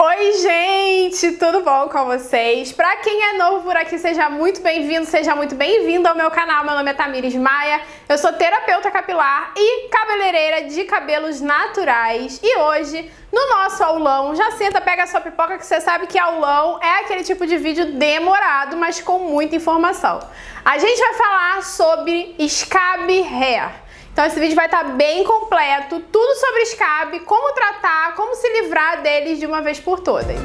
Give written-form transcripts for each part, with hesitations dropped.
Oi gente, tudo bom com vocês? Pra quem é novo por aqui, seja muito bem-vindo ao meu canal. Meu nome é Tamires Maia, eu sou terapeuta capilar e cabeleireira de cabelos naturais. E hoje, no nosso aulão, já senta, pega a sua pipoca, que você sabe que aulão é aquele tipo de vídeo demorado, mas com muita informação. A gente vai falar sobre scab hair. Então esse vídeo vai estar bem completo, tudo sobre scab, como tratar, como se livrar deles de uma vez por todas.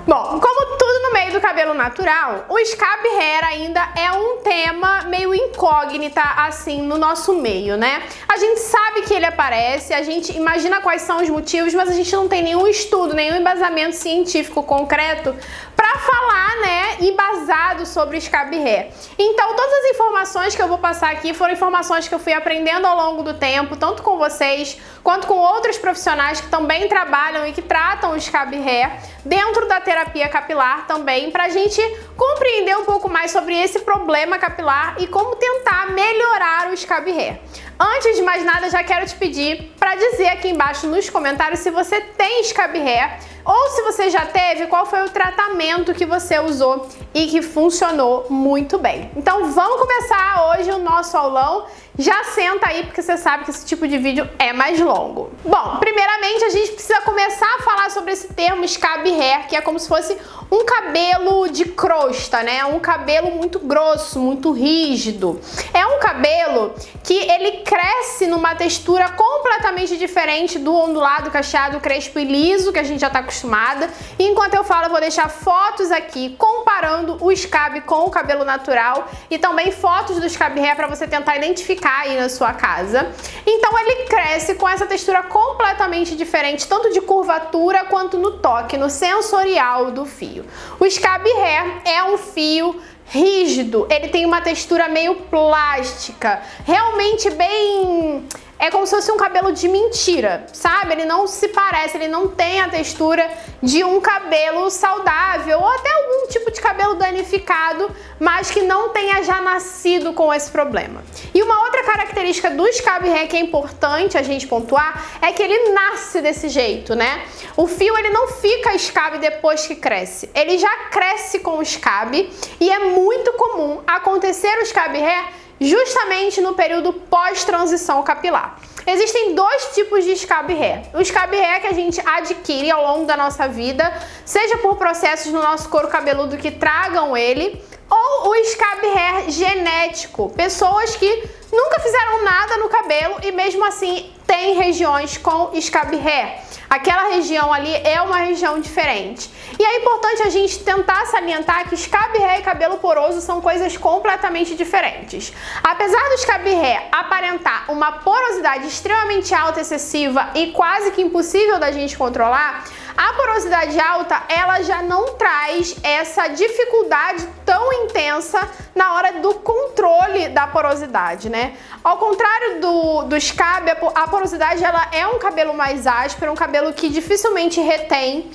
Bom, como tudo no meio do cabelo natural, o scab hair ainda é um tema meio incógnita assim no nosso meio, né? A gente sabe que ele aparece, a gente imagina quais são os motivos, mas a gente não tem nenhum estudo, nenhum embasamento científico concreto para falar, né, embasado sobre scab hair. Então, todas as informações que eu vou passar aqui foram informações que eu fui aprendendo ao longo do tempo, tanto com vocês quanto com outros profissionais que também trabalham e que tratam o scab hair dentro da terapia capilar também, pra gente compreender um pouco mais sobre esse problema capilar e como tentar melhorar o scab hair. Antes de mais nada, já quero te pedir para dizer aqui embaixo nos comentários se você tem scab hair ou se você já teve, qual foi o tratamento que você usou e que funcionou muito bem. Então vamos começar hoje o nosso aulão. Já senta aí porque você sabe que esse tipo de vídeo é mais longo. Bom, primeiramente a gente precisa começar a falar sobre esse termo scab hair, que é como se fosse um cabelo de crosta, né? Um cabelo muito grosso, muito rígido. É um cabelo que ele cresce numa textura completamente diferente do ondulado, cacheado, crespo e liso que a gente já tá acostumada. E enquanto eu falo, eu vou deixar fotos aqui comparando o scab com o cabelo natural e também fotos do scab hair para você tentar identificar aí na sua casa. Então ele cresce com essa textura completamente diferente, tanto de curvatura quanto no toque, no sensorial do fio. O scab hair é um fio rígido, ele tem uma textura meio plástica, realmente bem... É como se fosse um cabelo de mentira, sabe? Ele não se parece, ele não tem a textura de um cabelo saudável ou até algum tipo de cabelo danificado, mas que não tenha já nascido com esse problema. E uma outra característica do scab hair que é importante a gente pontuar é que ele nasce desse jeito, né? O fio ele não fica scab depois que cresce, ele já cresce com o scab e é muito comum acontecer o scab hair justamente no período pós-transição capilar. Existem dois tipos de scab hair. O scab hair que a gente adquire ao longo da nossa vida, seja por processos no nosso couro cabeludo que tragam ele, ou o scab hair genético, pessoas que nunca fizeram nada no cabelo e mesmo assim tem regiões com scab hair. Aquela região ali é uma região diferente. E é importante a gente tentar salientar que scab hair e cabelo poroso são coisas completamente diferentes. Apesar do scab hair aparentar uma porosidade extremamente alta, excessiva e quase que impossível da gente controlar, a porosidade alta ela já não traz essa dificuldade tão intensa na hora do controle da porosidade, né? Ao contrário do scab, a porosidade ela é um cabelo mais áspero, um cabelo que dificilmente retém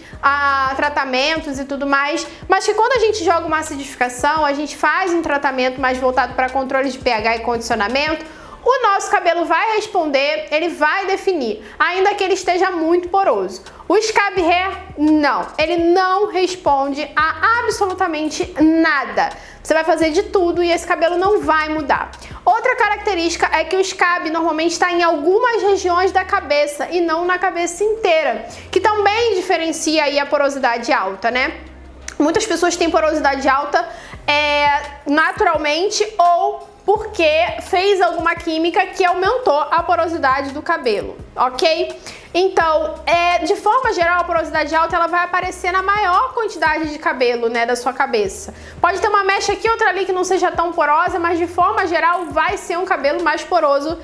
tratamentos e tudo mais, mas que quando a gente joga uma acidificação, a gente faz um tratamento mais voltado para controle de pH e condicionamento, o nosso cabelo vai responder, ele vai definir, ainda que ele esteja muito poroso. O scab hair, não, ele não responde a absolutamente nada. Você vai fazer de tudo e esse cabelo não vai mudar. Outra característica é que o scab normalmente está em algumas regiões da cabeça e não na cabeça inteira, que também diferencia aí a porosidade alta, né? Muitas pessoas têm porosidade alta naturalmente ou porque fez alguma química que aumentou a porosidade do cabelo, ok? Então, de forma geral, a porosidade alta ela vai aparecer na maior quantidade de cabelo, né, da sua cabeça. Pode ter uma mecha aqui, outra ali que não seja tão porosa, mas de forma geral vai ser um cabelo mais poroso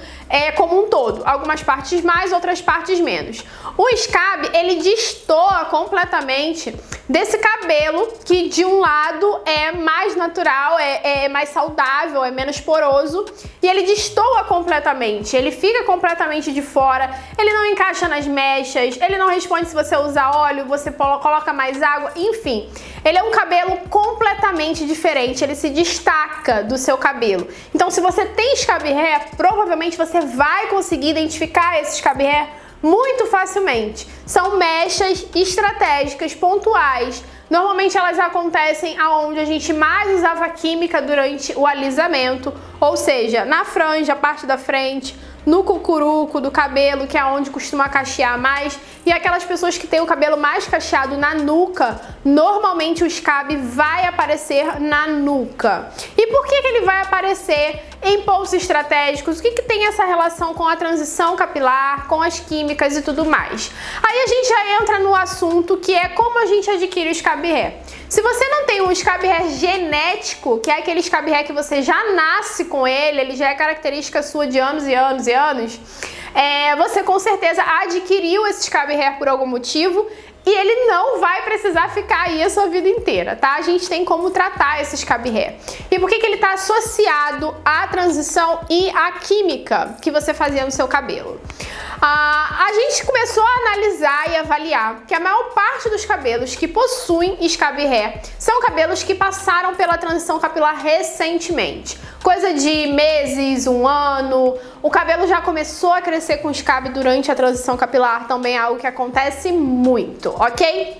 como um todo. Algumas partes mais, outras partes menos. O scab, ele destoa completamente desse cabelo que de um lado é mais natural, é mais saudável, é menos poroso, e ele destoa completamente, ele fica completamente de fora, ele não encaixa nas mechas, ele não responde se você usa óleo, você coloca mais água, enfim. Ele é um cabelo completamente diferente, ele se destaca do seu cabelo. Então, se você tem scab hair, provavelmente você vai conseguir identificar esse scab hair muito facilmente. São mechas estratégicas, pontuais. Normalmente elas acontecem aonde a gente mais usava química durante o alisamento, ou seja, na franja, a parte da frente, no cucuruco do cabelo, que é onde costuma cachear mais, e aquelas pessoas que têm o cabelo mais cacheado na nuca, normalmente o scab vai aparecer na nuca. E por que ele vai aparecer em pontos estratégicos? O que tem essa relação com a transição capilar, com as químicas e tudo mais? Aí a gente já entra no assunto que é como a gente adquire o scab hair. Se você não tem um scab hair genético, que é aquele scab hair que você já nasce com ele já é característica sua de anos e anos e anos, você com certeza adquiriu esse scab hair por algum motivo e ele não vai precisar ficar aí a sua vida inteira, tá? A gente tem como tratar esse scab hair. E por que ele está associado à transição e à química que você fazia no seu cabelo? A gente começou a analisar e avaliar que a maior parte dos cabelos que possuem scab hair são cabelos que passaram pela transição capilar recentemente. Coisa de meses, um ano, o cabelo já começou a crescer com scab durante a transição capilar, também é algo que acontece muito, ok?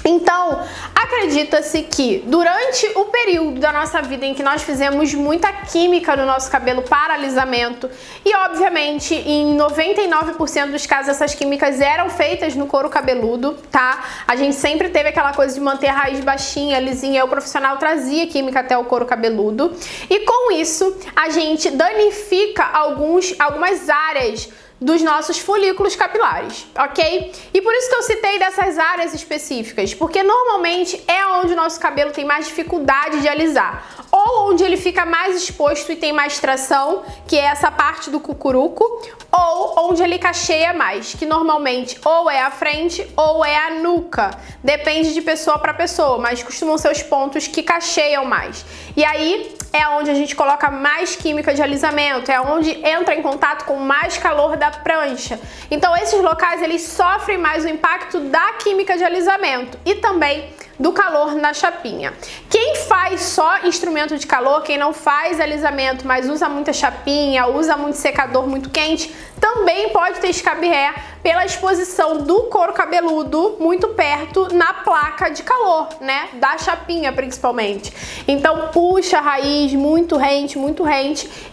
Então, acredita-se que durante o período da nossa vida em que nós fizemos muita química no nosso cabelo para alisamento, e obviamente em 99% dos casos essas químicas eram feitas no couro cabeludo, tá? A gente sempre teve aquela coisa de manter a raiz baixinha, lisinha, e o profissional trazia química até o couro cabeludo, e com isso a gente danifica algumas áreas dos nossos folículos capilares, ok? E por isso que eu citei dessas áreas específicas, porque normalmente é onde o nosso cabelo tem mais dificuldade de alisar, ou onde ele fica mais exposto e tem mais tração, que é essa parte do cucuruco, ou onde ele cacheia mais, que normalmente ou é a frente ou é a nuca, depende de pessoa para pessoa, mas costumam ser os pontos que cacheiam mais. E aí é onde a gente coloca mais química de alisamento, é onde entra em contato com mais calor da prancha. Então esses locais eles sofrem mais o impacto da química de alisamento e também do calor na chapinha. Quem faz só instrumento de calor, quem não faz alisamento, mas usa muita chapinha, usa muito secador muito quente, também pode ter scab hair pela exposição do couro cabeludo muito perto na placa de calor, né? Da chapinha principalmente. Então puxa a raiz muito rente,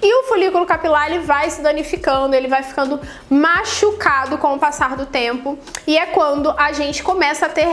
e o folículo capilar ele vai se danificando, ele vai ficando machucado com o passar do tempo, e é quando a gente começa a ter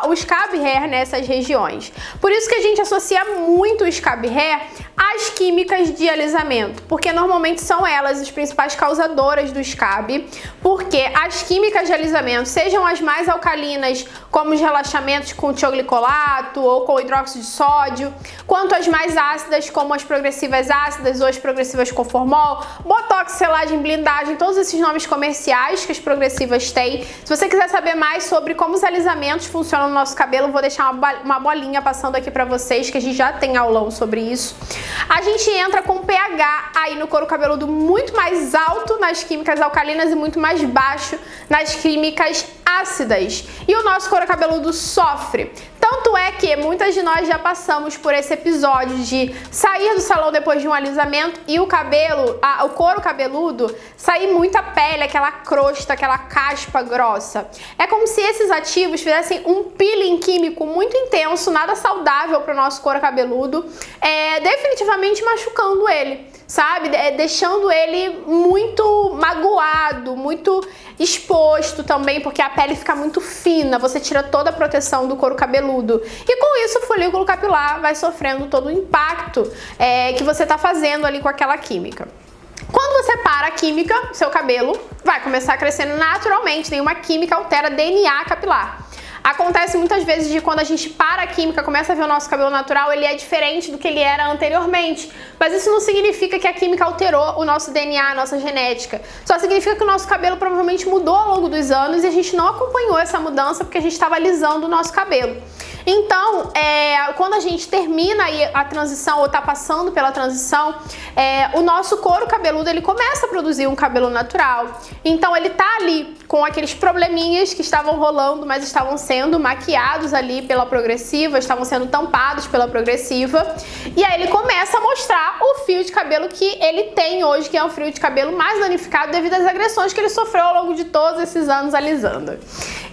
o scab hair nessas regiões. Por isso que a gente associa muito o scab hair às químicas de alisamento, porque normalmente são elas as principais causadoras do scab, porque as químicas de alisamento, sejam as mais alcalinas, como os relaxamentos com tioglicolato ou com hidróxido de sódio, quanto as mais ácidas, como as progressivas ácidas ou as progressivas com formol, botox, selagem, blindagem, todos esses nomes comerciais que as progressivas têm. Se você quiser saber mais sobre como os alisamentos funcionam no nosso cabelo, vou deixar uma bolinha passando aqui pra vocês, que a gente já tem aulão sobre isso. A gente entra com pH aí no couro cabeludo muito mais alto nas químicas alcalinas e muito mais baixo nas químicas ácidas. E o nosso couro cabeludo sofre. Tanto é que muitas de nós já passamos por esse episódio de sair do salão depois de um alisamento e o couro cabeludo sair muita pele, aquela crosta, aquela caspa grossa. É como se esses ativos fizessem um peeling químico muito intenso, nada saudável para o nosso couro cabeludo, definitivamente machucando ele, sabe? Deixando ele muito magoado, muito exposto também, porque a pele fica muito fina, você tira toda a proteção do couro cabeludo. E com isso o folículo capilar vai sofrendo todo o impacto que você está fazendo ali com aquela química. Quando você para a química, seu cabelo vai começar a crescer naturalmente, nenhuma química altera DNA capilar. Acontece muitas vezes de quando a gente para a química, começa a ver o nosso cabelo natural, ele é diferente do que ele era anteriormente. Mas isso não significa que a química alterou o nosso DNA, a nossa genética. Só significa que o nosso cabelo provavelmente mudou ao longo dos anos e a gente não acompanhou essa mudança porque a gente estava alisando o nosso cabelo. Então, quando a gente termina aí a transição ou tá passando pela transição, o nosso couro cabeludo ele começa a produzir um cabelo natural. Então ele tá ali com aqueles probleminhas que estavam rolando, mas estavam sendo maquiados ali pela progressiva, estavam sendo tampados pela progressiva. E aí ele começa a mostrar o fio de cabelo que ele tem hoje, que é um fio de cabelo mais danificado devido às agressões que ele sofreu ao longo de todos esses anos alisando.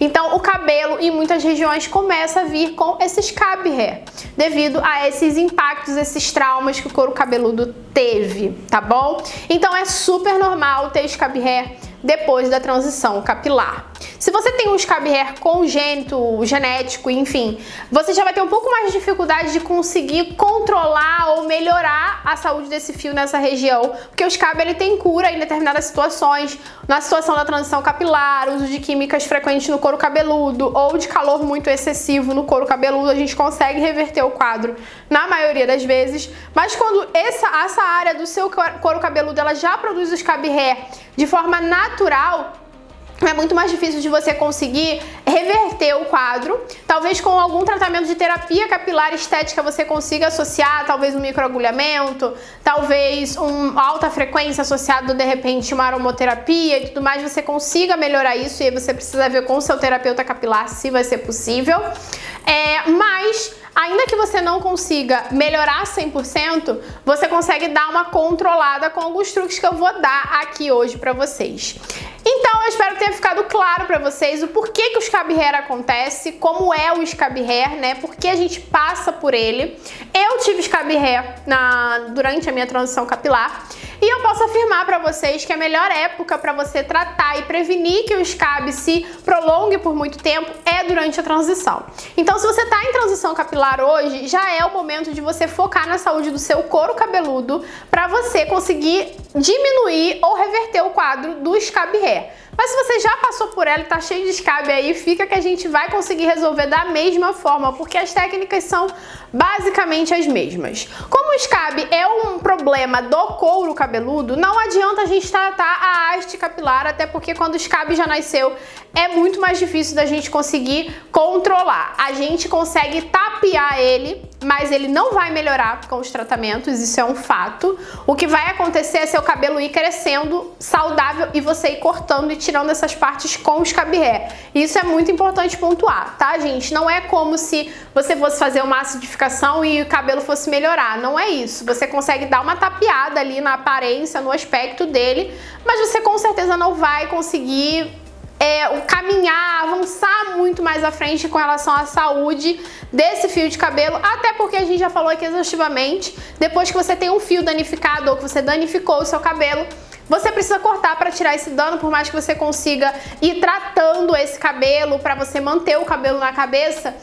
Então o cabelo em muitas regiões começa a vir com esse scab hair, devido a esses impactos, esses traumas que o couro cabeludo teve, tá bom? Então é super normal ter scab hair depois da transição capilar. Se você tem um scab hair congênito, genético, enfim, você já vai ter um pouco mais de dificuldade de conseguir controlar ou melhorar a saúde desse fio nessa região, porque o scab ele tem cura em determinadas situações, na situação da transição capilar, uso de químicas frequentes no couro cabeludo ou de calor muito excessivo no couro cabeludo, a gente consegue reverter o quadro na maioria das vezes, mas quando essa área do seu couro cabeludo ela já produz o scab hair de forma natural, é muito mais difícil de você conseguir reverter o quadro. Talvez com algum tratamento de terapia capilar estética você consiga associar, talvez um microagulhamento, talvez uma alta frequência associado de repente uma aromoterapia e tudo mais, você consiga melhorar isso, e aí você precisa ver com o seu terapeuta capilar se vai ser possível. Mas ainda que você não consiga melhorar 100%, você consegue dar uma controlada com alguns truques que eu vou dar aqui hoje pra vocês. Então, eu espero que tenha ficado claro pra vocês o porquê que o scab hair acontece, como é o scab hair, né? Porque a gente passa por ele. Eu tive scab hair durante a minha transição capilar. E eu posso afirmar pra vocês que a melhor época pra você tratar e prevenir que o scab se prolongue por muito tempo é durante a transição. Então, se você tá em transição capilar hoje, já é o momento de você focar na saúde do seu couro cabeludo pra você conseguir diminuir ou reverter o quadro do scab hair. Mas se você já passou por ela e tá cheio de scab aí, fica que a gente vai conseguir resolver da mesma forma, porque as técnicas são basicamente as mesmas. Como o scab é um problema do couro cabeludo, não adianta a gente tratar a haste capilar, até porque quando o scab já nasceu, é muito mais difícil da gente conseguir controlar. A gente consegue tapear ele, mas ele não vai melhorar com os tratamentos, isso é um fato. O que vai acontecer é seu cabelo ir crescendo saudável e você ir cortando e tirando essas partes com o scab hair. Isso é muito importante pontuar, tá, gente? Não é como se você fosse fazer uma acidificação e o cabelo fosse melhorar, não é isso. Você consegue dar uma tapeada ali na aparência, no aspecto dele, mas você com certeza não vai conseguir caminhar, avançar muito mais à frente com relação à saúde desse fio de cabelo, até porque a gente já falou aqui exaustivamente, depois que você tem um fio danificado ou que você danificou o seu cabelo, você precisa cortar para tirar esse dano, por mais que você consiga ir tratando esse cabelo para você manter o cabelo na cabeça,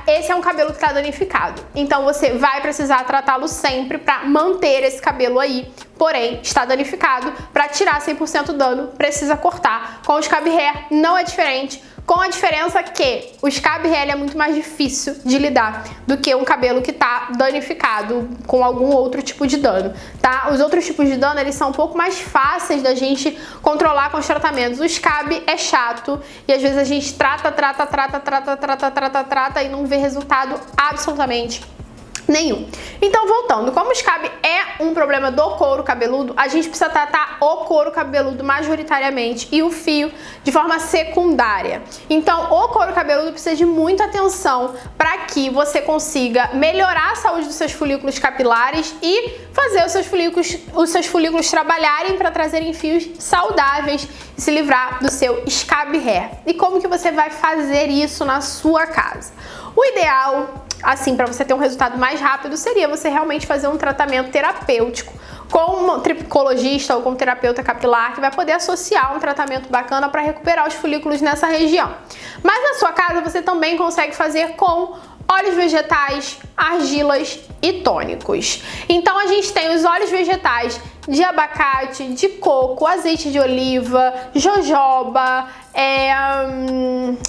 esse é um cabelo que está danificado. Então você vai precisar tratá-lo sempre para manter esse cabelo aí, porém está danificado. Para tirar 100% do dano, precisa cortar. Com o scab hair não é diferente, com a diferença que o scab hair é muito mais difícil de lidar do que um cabelo que está danificado com algum outro tipo de dano, tá? Os outros tipos de dano, eles são um pouco mais fáceis da gente controlar com os tratamentos. O scab é chato e às vezes a gente trata e não vê resultado absolutamente nenhum. Então, voltando, como o scab é um problema do couro cabeludo, a gente precisa tratar o couro cabeludo majoritariamente e o fio de forma secundária. Então, o couro cabeludo precisa de muita atenção para que você consiga melhorar a saúde dos seus folículos capilares e fazer os seus folículos trabalharem para trazerem fios saudáveis e se livrar do seu scab hair. E como que você vai fazer isso na sua casa? O ideal, assim, para você ter um resultado mais rápido, seria você realmente fazer um tratamento terapêutico com um tricologista ou com um terapeuta capilar que vai poder associar um tratamento bacana para recuperar os folículos nessa região. Mas na sua casa você também consegue fazer com óleos vegetais, argilas e tônicos. Então a gente tem os óleos vegetais de abacate, de coco, azeite de oliva, jojoba,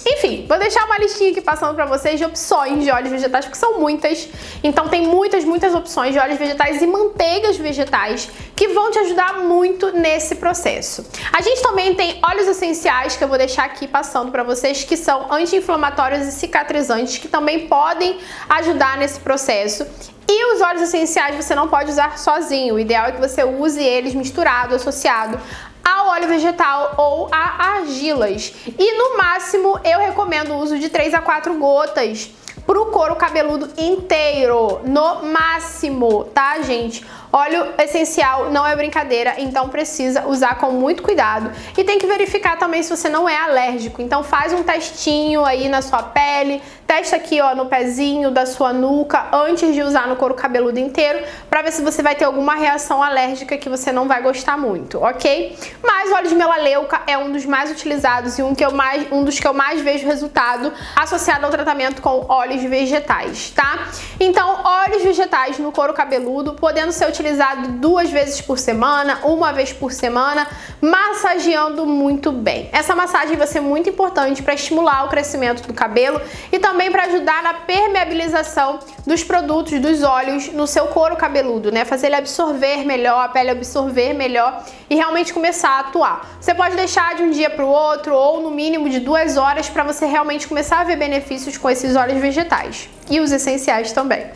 Enfim, vou deixar uma listinha aqui passando pra vocês de opções de óleos vegetais, porque são muitas. Então tem muitas opções de óleos vegetais e manteigas vegetais que vão te ajudar muito nesse processo. A gente também tem óleos essenciais, que eu vou deixar aqui passando pra vocês, que são anti-inflamatórios e cicatrizantes, que também podem ajudar nesse processo. E os óleos essenciais você não pode usar sozinho, o ideal é que você use eles misturado, associado ao óleo vegetal ou a argilas. E no máximo eu recomendo o uso de 3 a 4 gotas pro couro cabeludo inteiro, no máximo, tá, gente? Óleo essencial não é brincadeira, então precisa usar com muito cuidado. E tem que verificar também se você não é alérgico. Então faz um testinho aí na sua pele, testa aqui, ó, no pezinho da sua nuca, antes de usar no couro cabeludo inteiro, pra ver se você vai ter alguma reação alérgica que você não vai gostar muito, ok? Mas o óleo de melaleuca é um dos mais utilizados e um dos que eu mais vejo resultado associado ao tratamento com óleos vegetais, tá? Então, óleos vegetais no couro cabeludo, podendo ser utilizado 2 vezes por semana, 1 vez por semana, massageando muito bem. Essa massagem vai ser muito importante para estimular o crescimento do cabelo e também para ajudar na permeabilização dos produtos, dos óleos no seu couro cabeludo, né? Fazer ele absorver melhor, a pele absorver melhor e realmente começar a atuar. Você pode deixar de um dia para o outro ou no mínimo de 2 horas para você realmente começar a ver benefícios com esses óleos vegetais e os essenciais também.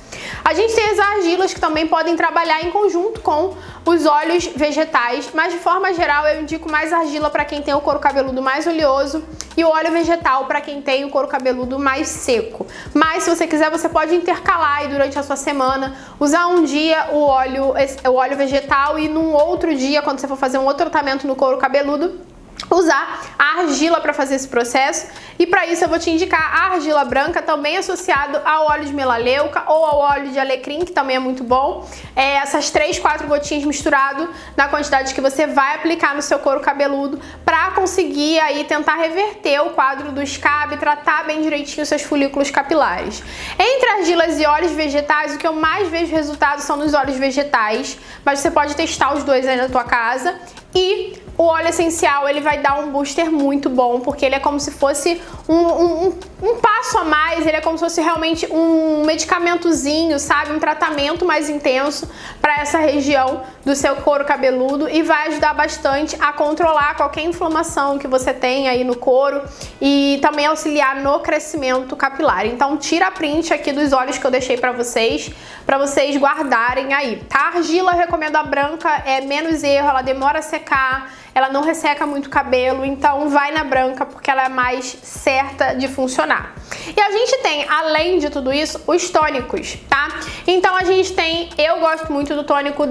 A gente tem as argilas que também podem trabalhar em conjunto com os óleos vegetais, mas de forma geral eu indico mais argila para quem tem o couro cabeludo mais oleoso e o óleo vegetal para quem tem o couro cabeludo mais seco. Mas se você quiser, você pode intercalar aí durante a sua semana, usar um dia o óleo vegetal e num outro dia, quando você for fazer um outro tratamento no couro cabeludo, usar a argila para fazer esse processo. E para isso eu vou te indicar a argila branca, também associado ao óleo de melaleuca ou ao óleo de alecrim, que também é muito bom. Essas 3, 4 gotinhas misturado na quantidade que você vai aplicar no seu couro cabeludo para conseguir aí tentar reverter o quadro do escabe, tratar bem direitinho os seus folículos capilares. Entre argilas e óleos vegetais, o que eu mais vejo resultado são nos óleos vegetais, mas você pode testar os dois aí na tua casa. E o óleo essencial, ele vai dar um booster muito bom, porque ele é como se fosse um passo a mais, ele é como se fosse realmente um medicamentozinho, sabe? Um tratamento mais intenso para essa região do seu couro cabeludo e vai ajudar bastante a controlar qualquer inflamação que você tem aí no couro e também auxiliar no crescimento capilar. Então tira a print aqui dos óleos que eu deixei para vocês guardarem aí, tá? A argila eu recomendo a branca, é menos erro, ela demora a secar, ela não resseca muito o cabelo, então vai na branca porque ela é mais certa de funcionar. E a gente tem, além de tudo isso, os tônicos, tá? Então a gente tem, eu gosto muito do tônico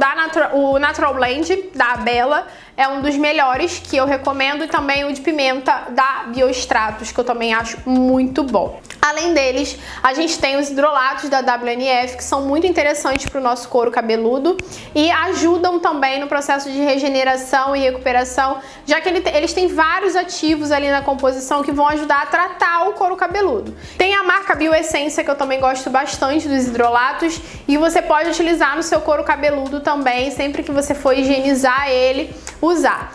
o Natural Blend da Bella, é um dos melhores que eu recomendo, e também o de pimenta da Biostratos, que eu também acho muito bom. Além deles, a gente tem os hidrolatos da WNF, que são muito interessantes para o nosso couro cabeludo e ajudam também no processo de regeneração e recuperação, já que eles têm vários ativos ali na composição que vão ajudar a tratar o couro cabeludo. Tem a marca Bioessência, que eu também gosto bastante dos hidrolatos, e você pode utilizar no seu couro cabeludo também, sempre que você for higienizar ele, usar.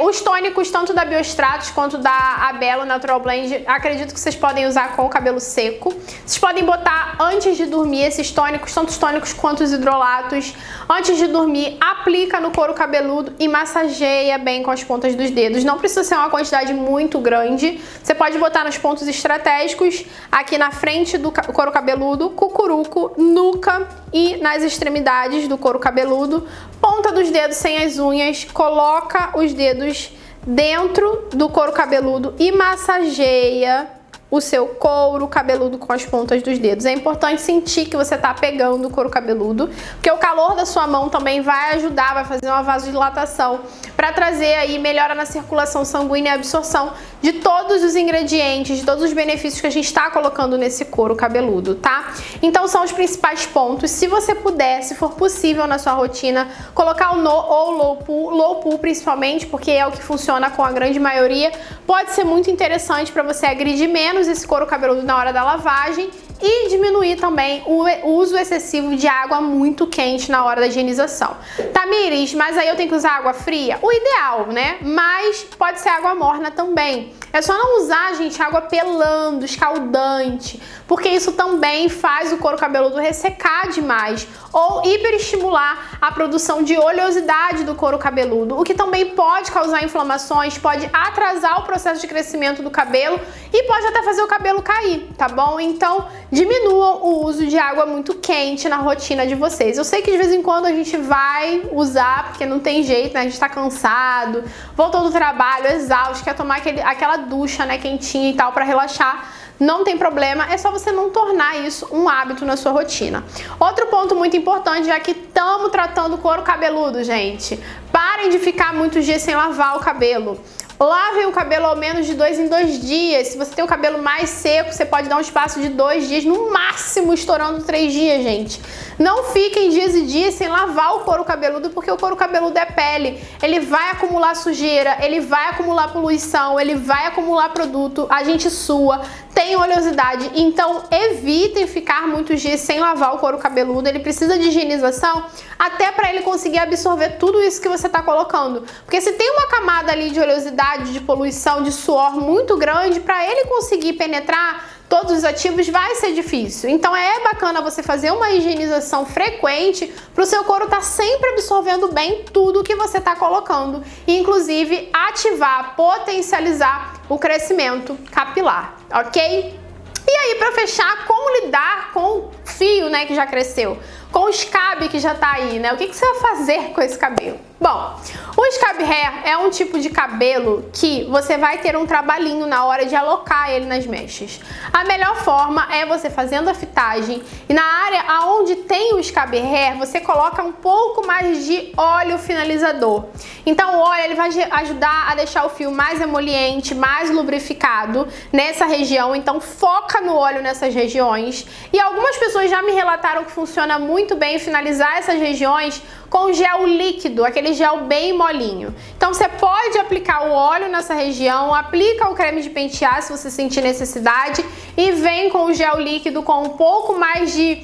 Os tônicos, tanto da Biostratos quanto da Bella Natural Blend, acredito que vocês podem usar com o cabelo seco. Vocês podem botar antes de dormir esses tônicos, tanto os tônicos quanto os hidrolatos. Antes de dormir, aplica no couro cabeludo e massageia bem com as pontas dos dedos. Não precisa ser uma quantidade muito grande. Você pode botar nos pontos estratégicos, aqui na frente do couro cabeludo, cucuruco, nuca e nas extremidades do couro cabeludo. Ponta dos dedos sem as unhas, coloca os dedos dentro do couro cabeludo e massageia o seu couro cabeludo com as pontas dos dedos. É importante sentir que você tá pegando o couro cabeludo, porque o calor da sua mão também vai ajudar, vai fazer uma vasodilatação para trazer aí melhora na circulação sanguínea e absorção de todos os ingredientes, de todos os benefícios que a gente está colocando nesse couro cabeludo, tá? Então são os principais pontos. Se você puder, se for possível na sua rotina, colocar o no ou low pool principalmente, porque é o que funciona com a grande maioria, pode ser muito interessante para você agredir menos esse couro cabeludo na hora da lavagem e diminuir também o uso excessivo de água muito quente na hora da higienização. Tamires, mas aí eu tenho que usar água fria? O ideal, né? Mas pode ser água morna também. É só não usar, gente, água pelando, escaldante, porque isso também faz o couro cabeludo ressecar demais ou hiperestimular a produção de oleosidade do couro cabeludo, o que também pode causar inflamações, pode atrasar o processo de crescimento do cabelo e pode até fazer o cabelo cair, tá bom? Então, diminuam o uso de água muito quente na rotina de vocês. Eu sei que de vez em quando a gente vai usar, porque não tem jeito, né? A gente tá cansado, voltou do trabalho, exausto, quer tomar aquela ducha, né, quentinha e tal para relaxar. Não tem problema, é só você não tornar isso um hábito na sua rotina. Outro ponto muito importante, já que estamos tratando o couro cabeludo, gente, parem de ficar muitos dias sem lavar o cabelo. Lavem o cabelo ao menos de 2 em 2 dias. Se você tem o cabelo mais seco, você pode dar um espaço de 2 dias, no máximo estourando 3 dias, gente. Não fiquem dias e dias sem lavar o couro cabeludo, porque o couro cabeludo é pele. Ele vai acumular sujeira, ele vai acumular poluição, ele vai acumular produto, a gente sua, tem oleosidade. Então evitem ficar muitos dias sem lavar o couro cabeludo. Ele precisa de higienização até para ele conseguir absorver tudo isso que você está colocando. Porque se tem uma camada ali de oleosidade, de poluição, de suor muito grande, para ele conseguir penetrar todos os ativos vai ser difícil. Então é bacana você fazer uma higienização frequente para o seu couro estar sempre absorvendo bem tudo que você está colocando e inclusive ativar, potencializar o crescimento capilar, ok? E aí, para fechar, como lidar com o fio, né, que já cresceu? Com o scab que já tá aí, né? O que você vai fazer com esse cabelo? Bom, o scab hair é um tipo de cabelo que você vai ter um trabalhinho na hora de alocar ele nas mechas. A melhor forma é você fazendo a fitagem e na área aonde tem o scab hair, você coloca um pouco mais de óleo finalizador. Então o óleo ele vai ajudar a deixar o fio mais emoliente, mais lubrificado nessa região, então foca no óleo nessas regiões. E algumas pessoas já me relataram que funciona muito bem finalizar essas regiões com gel líquido, aquele gel bem molinho. Então você pode aplicar o óleo nessa região, aplica o creme de pentear se você sentir necessidade e vem com o gel líquido com um pouco mais de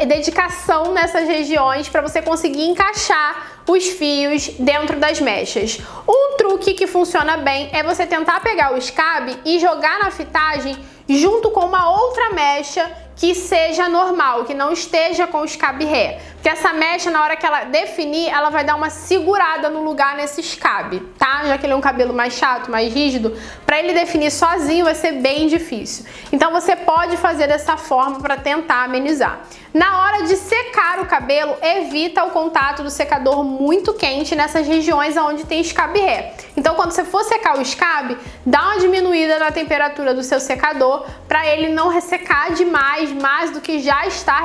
dedicação nessas regiões para você conseguir encaixar os fios dentro das mechas. Um truque que funciona bem é você tentar pegar o scab e jogar na fitagem junto com uma outra mecha que seja normal, que não esteja com o scab hair. Porque essa mecha, na hora que ela definir, ela vai dar uma segurada no lugar nesse scab, tá? Já que ele é um cabelo mais chato, mais rígido, para ele definir sozinho vai ser bem difícil. Então você pode fazer dessa forma para tentar amenizar. Na hora de secar o cabelo, evita o contato do secador muito quente nessas regiões onde tem scab hair. Então quando você for secar o scab, dá uma diminuída na temperatura do seu secador para ele não ressecar demais, mais do que já está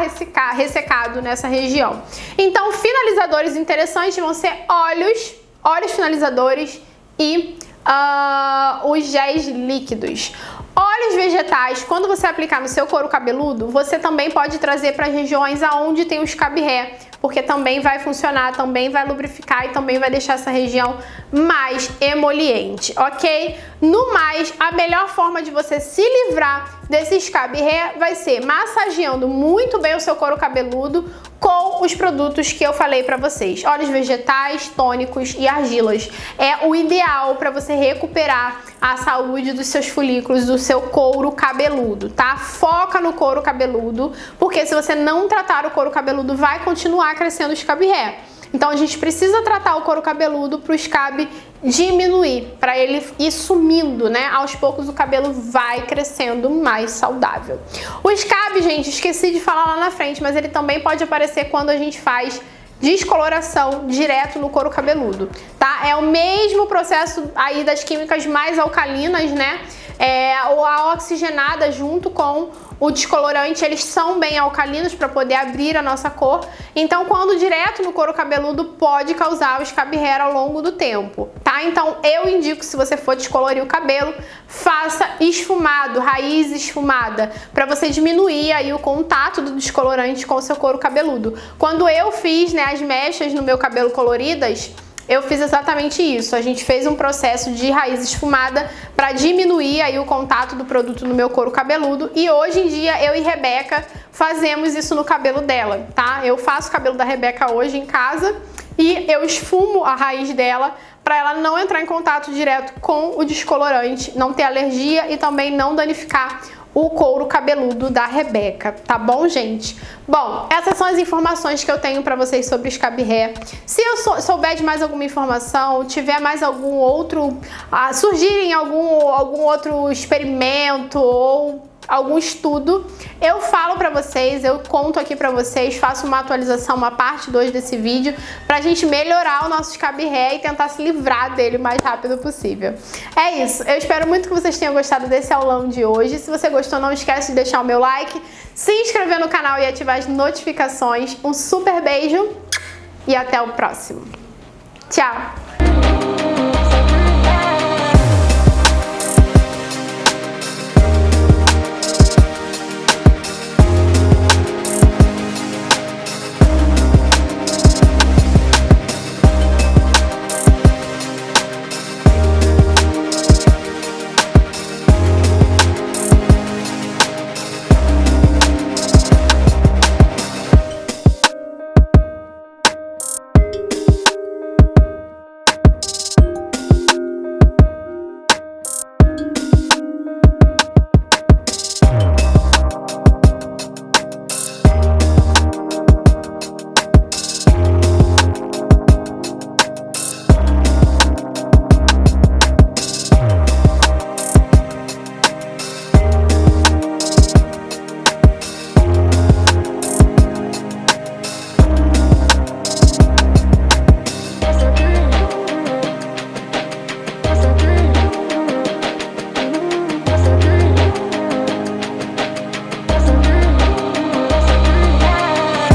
ressecado nessa região. Então finalizadores interessantes vão ser óleos finalizadores e os géis líquidos. Óleos vegetais, quando você aplicar no seu couro cabeludo, você também pode trazer para regiões aonde tem o scab hair, porque também vai funcionar, também vai lubrificar e também vai deixar essa região mais emoliente, ok? No mais, a melhor forma de você se livrar desse scab hair vai ser massageando muito bem o seu couro cabeludo com os produtos que eu falei para vocês. Óleos vegetais, tônicos e argilas. É o ideal para você recuperar a saúde dos seus folículos, do seu couro cabeludo, tá? Foca no couro cabeludo, porque se você não tratar o couro cabeludo, vai continuar crescendo o scab hair. Então a gente precisa tratar o couro cabeludo para o scab diminuir, para ele ir sumindo, né? Aos poucos o cabelo vai crescendo mais saudável. O scab, gente, esqueci de falar lá na frente, mas ele também pode aparecer quando a gente faz descoloração direto no couro cabeludo, tá? É o mesmo processo aí das químicas mais alcalinas, né? Ou a oxigenada junto com o descolorante, eles são bem alcalinos para poder abrir a nossa cor. Então, quando direto no couro cabeludo, pode causar o scab hair ao longo do tempo, tá? Então, eu indico, se você for descolorir o cabelo, faça esfumado, raiz esfumada, para você diminuir aí o contato do descolorante com o seu couro cabeludo. Quando eu fiz, né, as mechas no meu cabelo coloridas, eu fiz exatamente isso. A gente fez um processo de raiz esfumada para diminuir aí o contato do produto no meu couro cabeludo e hoje em dia eu e Rebeca fazemos isso no cabelo dela, tá? Eu faço o cabelo da Rebeca hoje em casa e eu esfumo a raiz dela para ela não entrar em contato direto com o descolorante, não ter alergia e também não danificar o couro cabeludo da Rebeca, tá bom, gente? Bom, essas são as informações que eu tenho pra vocês sobre o Scab Hair. Se eu souber de mais alguma informação, tiver mais algum outro, surgirem algum outro experimento ou algum estudo, eu falo pra vocês, eu conto aqui pra vocês, faço uma atualização, uma parte 2 desse vídeo, pra gente melhorar o nosso Scab Hair e tentar se livrar dele o mais rápido possível. É isso, eu espero muito que vocês tenham gostado desse aulão de hoje. Se você gostou, não esquece de deixar o meu like, se inscrever no canal e ativar as notificações. Um super beijo e até o próximo. Tchau!